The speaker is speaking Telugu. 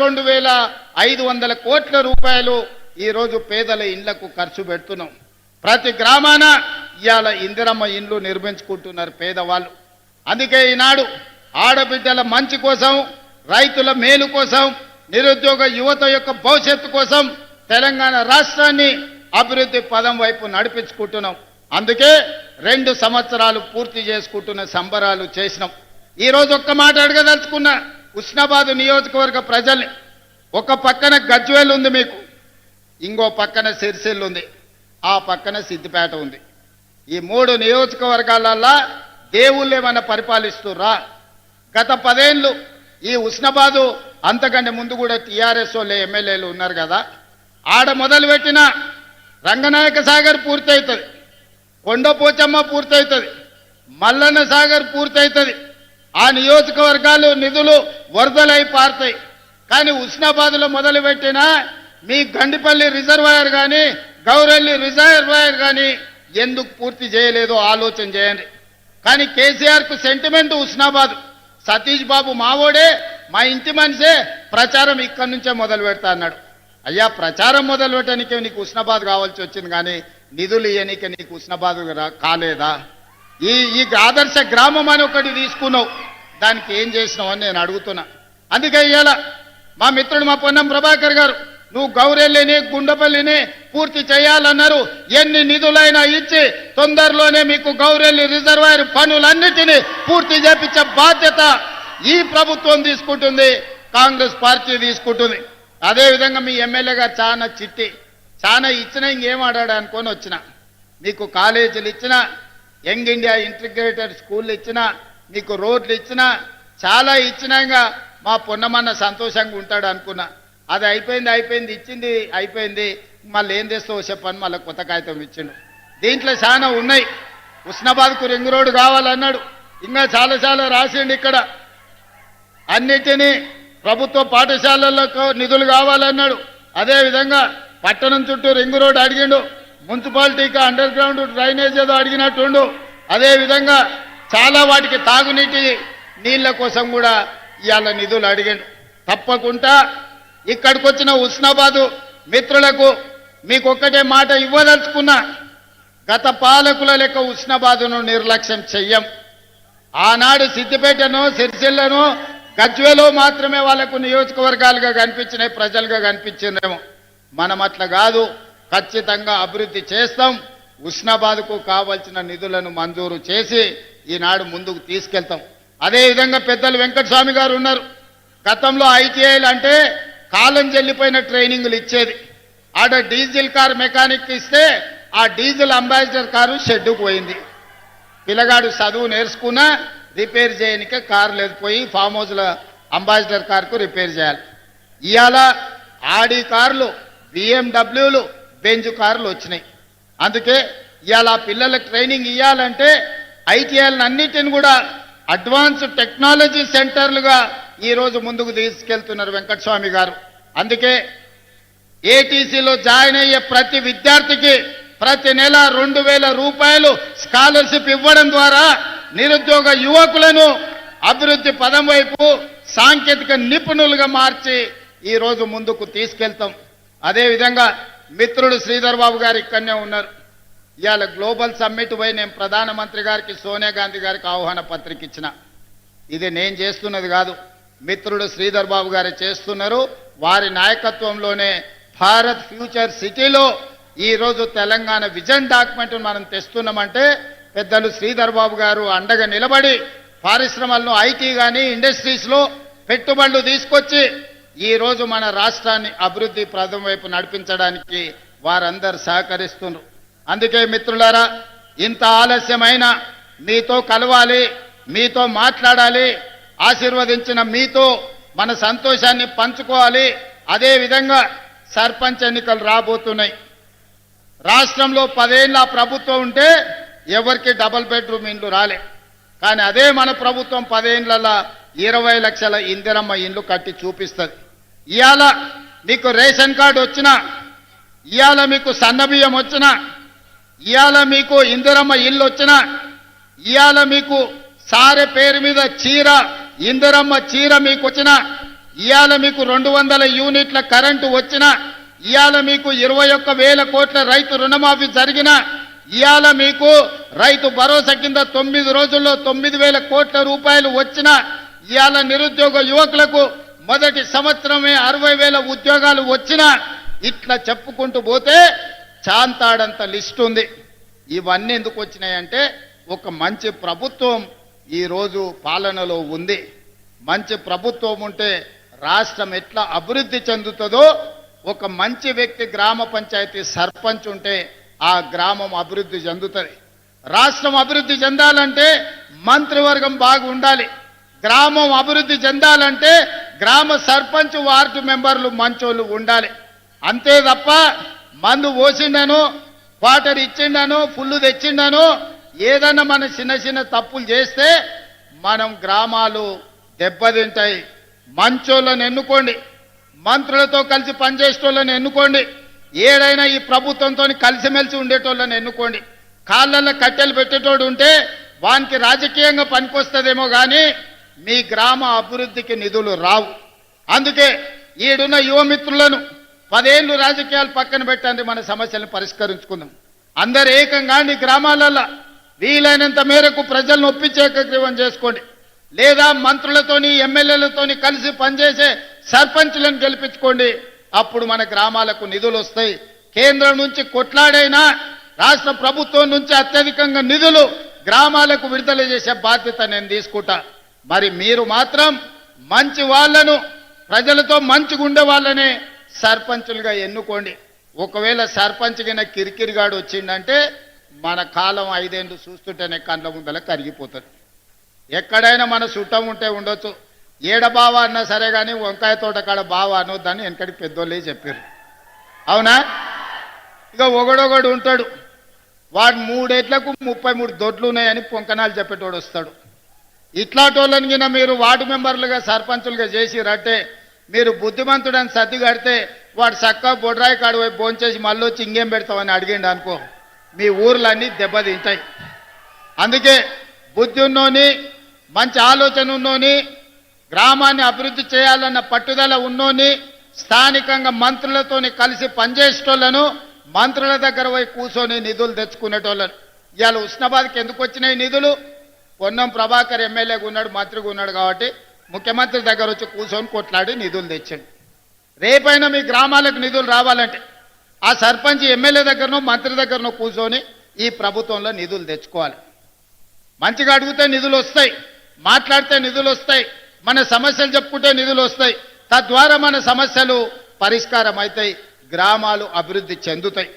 22,500 కోట్ల రూపాయలు ఈరోజు పేదల ఇండ్లకు ఖర్చు పెడుతున్నాం. ప్రతి గ్రామాన ఇవాళ ఇందిరమ్మ ఇండ్లు నిర్మించుకుంటున్నారు పేదవాళ్ళు. అందుకే ఈనాడు ఆడబిడ్డల మంచి కోసం, రైతుల మేలు కోసం, నిరుద్యోగ యువత యొక్క భవిష్యత్తు కోసం తెలంగాణ రాష్ట్రాన్ని అభివృద్ధి పదం వైపు నడిపించుకుంటున్నాం. అందుకే 2 సంవత్సరాలు పూర్తి చేసుకుంటున్న సంబరాలు చేసినాం. ఈరోజు ఒక్క మాట అడగదలుచుకున్నా హుస్నాబాద్ నియోజకవర్గ ప్రజల్ని. ఒక పక్కన గజ్వేల్ ఉంది మీకు, ఇంకో పక్కన సిరిసిల్ల ఉంది, ఆ పక్కన సిద్దిపేట ఉంది. ఈ 3 నియోజకవర్గాలల్లో దేవుళ్ళు ఏమన్నా పరిపాలిస్తుర్రా? గత 10 ఏళ్ళు ఈ హుస్నాబాదు, అంతకంటే ముందు కూడా టీఆర్ఎస్ వాళ్ళు ఎమ్మెల్యేలు ఉన్నారు కదా, ఆడ మొదలుపెట్టిన రంగనాయక సాగర్ పూర్తవుతుంది, కొండపోచమ్మ పూర్తవుతుంది, మల్లన్న సాగర్ పూర్తవుతుంది. ఆ నియోజకవర్గాలు నిధులు వరదలై పారుతాయి. కానీ హుస్నాబాద్లో మొదలుపెట్టిన మీ గండిపల్లి రిజర్వాయర్ కానీ, గౌరెల్లి రిజర్వాయర్ కానీ ఎందుకు పూర్తి చేయలేదో ఆలోచన చేయండి. కానీ కేసీఆర్కు సెంటిమెంట్ హుస్నాబాద్. సతీష్ బాబు మావోడే, మా ఇంటి మనిషే, ప్రచారం ఇక్కడి నుంచే మొదలు పెడతా అన్నాడు. అయ్యా, ప్రచారం మొదలు పెట్టడానికే నీకు హుస్నాబాద్ కావాల్సి వచ్చింది, కానీ నిధులు ఇవ్వనికే నీకు హుస్నాబాద్ కాలేదా? ఈ ఆదర్శ గ్రామం అని ఒకటి తీసుకున్నావు, దానికి ఏం చేసినావు అని నేను అడుగుతున్నా. అందుకే ఇవాళ మా మిత్రుడు మా పొన్నం ప్రభాకర్ గారు, నువ్వు గౌరెల్లిని గుండపల్లిని పూర్తి చేయాలన్నారు. ఎన్ని నిధులైనా ఇచ్చి తొందరలోనే మీకు గౌరెల్లి రిజర్వాయర్ పనులన్నిటినీ పూర్తి చేపించే బాధ్యత ఈ ప్రభుత్వం తీసుకుంటుంది, కాంగ్రెస్ పార్టీ తీసుకుంటుంది. అదేవిధంగా మీ ఎమ్మెల్యే గారు చాలా ఇచ్చినా ఇంకేం ఆడాడు అనుకొని వచ్చిన. మీకు కాలేజీలు ఇచ్చినా, యంగ్ ఇండియా ఇంటిగ్రేటెడ్ స్కూళ్ళు ఇచ్చినా, మీకు రోడ్లు ఇచ్చినా, చాలా ఇచ్చినాక మా పొన్నమన్న సంతోషంగా ఉంటాడు అనుకున్నా. అది అయిపోయింది, ఇచ్చింది అయిపోయింది, మళ్ళీ ఏం చేస్తావో చెప్పని మళ్ళీ కొత్త కాగితం ఇచ్చిండు. దీంట్లో చాలా ఉన్నాయి. హుస్నాబాద్కు రింగ్ రోడ్డు కావాలన్నాడు, ఇంకా చాలా రాసిండు. ఇక్కడ అన్నిటినీ ప్రభుత్వ పాఠశాలలకు నిధులు కావాలన్నాడు. అదేవిధంగా పట్టణం చుట్టూ రింగ్ రోడ్డు అడిగిండు, మున్సిపాలిటీకి అండర్ గ్రౌండ్ డ్రైనేజ్ ఏదో అడిగినట్టుండు. అదేవిధంగా చాలా వాటికి తాగునీటి నీళ్ల కోసం కూడా ఇవాళ నిధులు అడిగిండు. తప్పకుండా ఇక్కడికి వచ్చిన హుస్నాబాదు మిత్రులకు మీకు ఒక్కటే మాట ఇవ్వదలుచుకున్నా, గత పాలకుల లెక్క హుస్నాబాదును నిర్లక్ష్యం చెయ్యం. ఆనాడు సిద్దిపేటను, సిరిసిల్లను, గజ్వేలో మాత్రమే వాళ్లకు నియోజకవర్గాలుగా కనిపించినాయి, ప్రజలుగా కనిపించినేమో. మనం అట్లా కాదు, ఖచ్చితంగా అభివృద్ధి చేస్తాం. హుస్నాబాద్కు కావాల్సిన నిధులను మంజూరు చేసి ఈనాడు ముందుకు తీసుకెళ్తాం. అదేవిధంగా పెద్దలు వెంకటస్వామి గారు ఉన్నారు. గతంలో ఐటీఐలు అంటే కాలం చెల్లిపోయిన ట్రైనింగ్లు ఇచ్చేది. ఆడ డీజిల్ కార్ మెకానిక్ ఇస్తే ఆ డీజిల్ అంబాసిడర్ కారు షెడ్డుకు పోయింది. పిల్లగాడు చదువు నేర్చుకున్నా రిపేర్ చేయనికే కారు లేదు, పోయి ఫామ్ హౌస్ల అంబాసిడర్ కారుకు రిపేర్ చేయాలి. ఇవాళ ఆడి కార్లు, బిఎండబ్ల్యూలు, బెంజ్ కార్లు వచ్చినాయి. అందుకే ఇవాళ పిల్లలకు ట్రైనింగ్ ఇవ్వాలంటే ఐటీఐలను అన్నిటిని కూడా అడ్వాన్స్ టెక్నాలజీ సెంటర్లుగా ఈరోజు ముందుకు తీసుకెళ్తున్నారు వెంకటస్వామి గారు. అందుకే ఏటీసీలో జాయిన్ అయ్యే ప్రతి విద్యార్థికి ప్రతి నెల 2,000 రూపాయలు స్కాలర్షిప్ ఇవ్వడం ద్వారా నిరుద్యోగ యువకులను అభివృద్ధి పదం వైపు సాంకేతిక నిపుణులుగా మార్చి ఈరోజు ముందుకు తీసుకెళ్తాం. అదేవిధంగా మిత్రుడు శ్రీధర్ బాబు గారు ఇక్కడనే ఉన్నారు. ఇవాళ గ్లోబల్ సమ్మిట్ పోయి నేను ప్రధానమంత్రి గారికి, సోనియా గాంధీ గారికి ఆహ్వాన పత్రిక ఇచ్చిన. ఇది నేను చేస్తున్నది కాదు, మిత్రుడు శ్రీధర్ బాబు గారు చేస్తున్నారు. వారి నాయకత్వంలోనే భారత్ ఫ్యూచర్ సిటీలో ఈరోజు తెలంగాణ విజన్ డాక్యుమెంట్ మనం తెస్తున్నామంటే పెద్దలు శ్రీధర్ బాబు గారు అండగా నిలబడి పరిశ్రమలను, ఐటీ కానీ ఇండస్ట్రీస్లో పెట్టుబడులు తీసుకొచ్చి ఈరోజు మన రాష్ట్రాన్ని అభివృద్ధి ప్రదం వైపు నడిపించడానికి వారందరూ సహకరిస్తున్నారు. అందుకే మిత్రులారా, ఇంత ఆలస్యమైన మీతో కలవాలి, మీతో మాట్లాడాలి, ఆశీర్వదించిన మీతో మన సంతోషాన్ని పంచుకోవాలి. అదేవిధంగా సర్పంచ్ ఎన్నికలు రాబోతున్నాయి. రాష్ట్రంలో 10 ఏళ్ళ ప్రభుత్వం ఉంటే ఎవరికి డబుల్ బెడ్రూమ్ ఇండ్లు రాలే. కానీ అదే మన ప్రభుత్వం 10 ఏళ్లలో 20 లక్షల ఇందిరమ్మ ఇండ్లు కట్టి చూపిస్తుంది. ఇవాళ మీకు రేషన్ కార్డు వచ్చినా, ఇవాళ మీకు సన్నబియ్యం వచ్చినా, ఇవాళ మీకు ఇందిరమ్మ ఇల్లు వచ్చినా, ఇవాళ మీకు సారె పేరు మీద చీర, ఇందిరమ్మ చీర మీకు వచ్చినా, ఇవాళ మీకు 200 యూనిట్ల కరెంటు వచ్చినా, ఇవాళ మీకు 21,000 కోట్ల రైతు రుణమాఫీ జరిగినా, ఇవాళ మీకు రైతు భరోసా కింద 9 రోజుల్లో 9,000 కోట్ల రూపాయలు వచ్చినా, ఇవాళ నిరుద్యోగ యువకులకు మొదటి సంవత్సరమే 60,000 ఉద్యోగాలు వచ్చినా, ఇట్లా చెప్పుకుంటూ పోతే చాంతాడంత లిస్ట్ ఉంది. ఇవన్నీ ఎందుకు వచ్చినాయంటే ఒక మంచి ప్రభుత్వం ఈరోజు పాలనలో ఉంది. మంచి ప్రభుత్వం ఉంటే రాష్ట్రం ఎట్లా అభివృద్ధి చెందుతుందో, ఒక మంచి వ్యక్తి గ్రామ పంచాయతీ సర్పంచ్ ఉంటే ఆ గ్రామం అభివృద్ధి చెందుతుంది. రాష్ట్రం అభివృద్ధి చెందాలంటే మంత్రివర్గం బాగుండాలి. గ్రామం అభివృద్ధి చెందాలంటే గ్రామ సర్పంచ్ వార్డు మెంబర్లు మంచోళ్ళు ఉండాలి. అంతే తప్ప మందు పోసిండను, వాటర్ ఇచ్చిండను, ఫుల్లు తెచ్చిండను, ఏదన్నా మన చిన్న చిన్న తప్పులు చేస్తే మనం గ్రామాలు దెబ్బతింటాయి. మంచోళ్ళని ఎన్నుకోండి, మంత్రులతో కలిసి పనిచేసేటోళ్ళని ఎన్నుకోండి, ఏడైనా ఈ ప్రభుత్వంతో కలిసిమెలిసి ఉండేటోళ్ళని ఎన్నుకోండి. కాళ్ళల్లో కట్టెలు పెట్టేటోడు ఉంటే వానికి రాజకీయంగా పనికొస్తుందేమో కానీ మీ గ్రామ అభివృద్ధికి నిధులు రావు. అందుకే ఈడున్న యువమిత్రులను 10 ఏళ్ళు రాజకీయాలు పక్కన పెట్టండి, మన సమస్యలను పరిష్కరించుకుందాం. అందరు ఏకంగా ఈ గ్రామాలలో వీలైనంత మేరకు ప్రజలను ఒప్పించే ఏకగ్రీవం చేసుకోండి. లేదా మంత్రులతోని ఎమ్మెల్యేలతోని కలిసి పనిచేసే సర్పంచ్లను గెలిపించుకోండి. అప్పుడు మన గ్రామాలకు నిధులు వస్తాయి. కేంద్రం నుంచి కొట్లాడైనా రాష్ట్ర ప్రభుత్వం నుంచి అత్యధికంగా నిధులు గ్రామాలకు విడుదల చేసే బాధ్యత నేను తీసుకుంటా. మరి మీరు మాత్రం మంచి వాళ్ళను, ప్రజలతో మంచిగా ఉండే వాళ్ళనే సర్పంచులుగా ఎన్నుకోండి. ఒకవేళ సర్పంచ్ కింద కిరికిరిగాడు వచ్చిందంటే మన కాలం 5 ఏళ్ళు చూస్తుంటేనే కళ్ళ ముందల కరిగిపోతుంది. ఎక్కడైనా మన చుట్టం ఉంటే ఉండొచ్చు, ఏడ బావ అన్నా సరే కానీ వంకాయ తోట కాడ బావ అనొద్దని వెనకడికి పెద్దోళ్ళే చెప్పారు. అవునా? ఇక ఒకడొకడు ఉంటాడు, వాడు 3 ఏళ్లకు 33 దొడ్లు ఉన్నాయని పొంకనాలు చెప్పేటోడు వస్తాడు. ఇట్లాంటోళ్ళని కింద మీరు వార్డు మెంబర్లుగా సర్పంచులుగా చేసిరట్టే మీరు బుద్ధిమంతుడని సర్ది కడితే వాడు చక్కగా బొడ్రాయి కాడు వైపు భోంచేసి మళ్ళీ వచ్చి ఇంకేం పెడతామని అడిగిండు అనుకో, మీ ఊర్లన్నీ దెబ్బతింటాయి. అందుకే బుద్ధి ఉన్నోని, మంచి ఆలోచన ఉన్నోని, గ్రామాన్ని అభివృద్ధి చేయాలన్న పట్టుదల ఉన్నోని, స్థానికంగా మంత్రులతోని కలిసి పనిచేసేటోళ్లను, మంత్రుల దగ్గర పోయి కూర్చొని నిధులు తెచ్చుకునేటోళ్ళను. ఇవాళ ఉస్నాబాద్కి ఎందుకు వచ్చినాయి నిధులు? పొన్నం ప్రభాకర్ ఎమ్మెల్యేగా ఉన్నాడు, మంత్రిగా ఉన్నాడు కాబట్టి ముఖ్యమంత్రి దగ్గర వచ్చి కూర్చొని కొట్లాడి నిధులు తెచ్చండి. రేపైనా మీ గ్రామాలకు నిధులు రావాలంటే ఆ సర్పంచ్ ఎమ్మెల్యే దగ్గరనో మంత్రి దగ్గరనో కూర్చొని ఈ ప్రభుత్వంలో నిధులు తెచ్చుకోవాలి. మంచిగా అడిగితే నిధులు వస్తాయి, మాట్లాడితే నిధులు వస్తాయి, మన సమస్యలు చెప్పుకుంటే నిధులు వస్తాయి. తద్వారా మన సమస్యలు పరిష్కారం అవుతాయి, గ్రామాలు అభివృద్ధి చెందుతాయి.